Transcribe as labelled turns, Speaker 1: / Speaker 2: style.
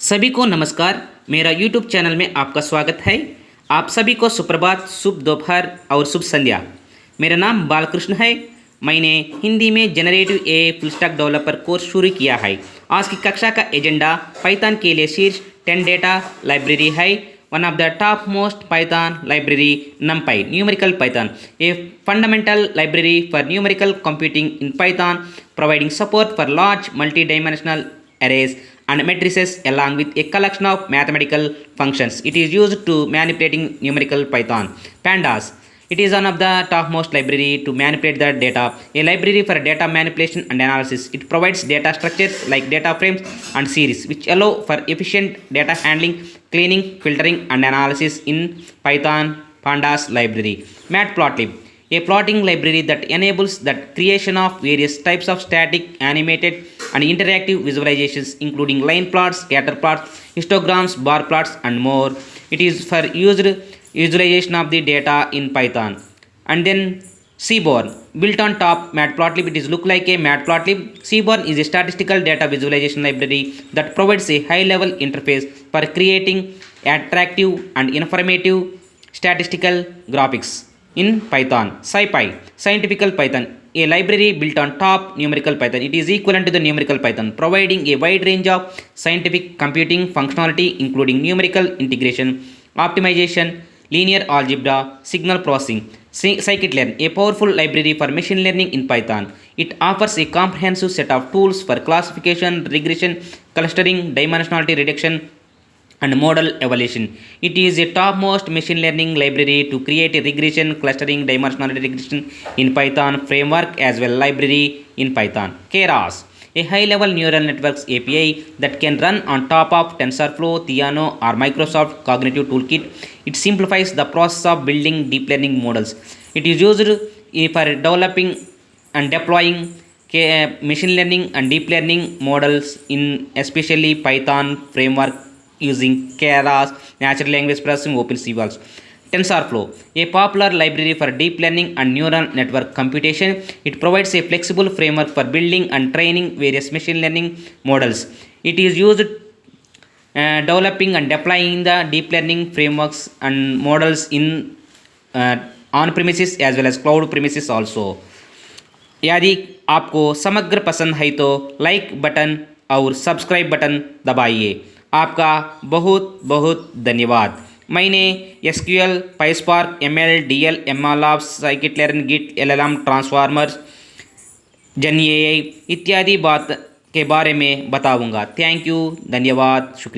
Speaker 1: सभी को नमस्कार। मेरा यूट्यूब चैनल में आपका स्वागत है। आप सभी को सुप्रभात, शुभ दोपहर और शुभ संध्या। मेरा नाम बालकृष्ण है। मैंने हिंदी में generative AI full stack developer course शुरू किया है। आज की कक्षा का एजेंडा पाइथन के लिए शीर्ष 10 डेटा लाइब्रेरी है। One of the top most Python library NumPy, numerical Python, a fundamental library for numerical computing in Python, providing support for large multi-dimensional arrays and matrices along with a collection of mathematical functions. It is used to manipulating numerical Python. Pandas. It is one of the topmost library to manipulate the data. A library for data manipulation and analysis. It provides data structures like data frames and series, which allow for efficient data handling, cleaning, filtering, and analysis in Python. Pandas library. Matplotlib, a plotting library that enables the creation of various types of static, animated, and interactive visualizations, including line plots, scatter plots, histograms, bar plots, and more. It is for used visualization of the data in Python. And then Seaborn, built on top Matplotlib. It is look like a Matplotlib. Seaborn is a statistical data visualization library that provides a high-level interface for creating attractive and informative statistical graphics in Python. SciPy, scientific Python, a library built on top numerical Python. It is equivalent to the numerical Python, providing a wide range of scientific computing functionality, including numerical integration, optimization, linear algebra, signal processing. Scikit-learn, a powerful library for machine learning in Python. It offers a comprehensive set of tools for classification, regression, clustering, dimensionality reduction, and model evaluation. It is a topmost machine learning library to create a regression, clustering, dimensionality regression in Python framework as well library in Python. Keras, a high-level neural networks API that can run on top of TensorFlow, Theano, or Microsoft Cognitive Toolkit. It simplifies the process of building deep learning models. It is used for developing and deploying machine learning and deep learning models in especially Python framework using Keras, natural language processing, OpenCV. TensorFlow, a popular library for deep learning and neural network computation. It provides a flexible framework for building and training various machine learning models. It is used developing and deploying the deep learning frameworks and models in on-premises as well as cloud premises also. यदि आपको समग्र पसंद है तो like button और subscribe button दबाइए। आपका बहुत बहुत धन्यवाद। मैंने SQL, PySpark, ML, DL, MLOps, Scikit-learn, Git, LLM, transformers, GenAI इत्यादि बात के बारे में बताऊंगा। थैंक यू, धन्यवाद, शुक्रिया।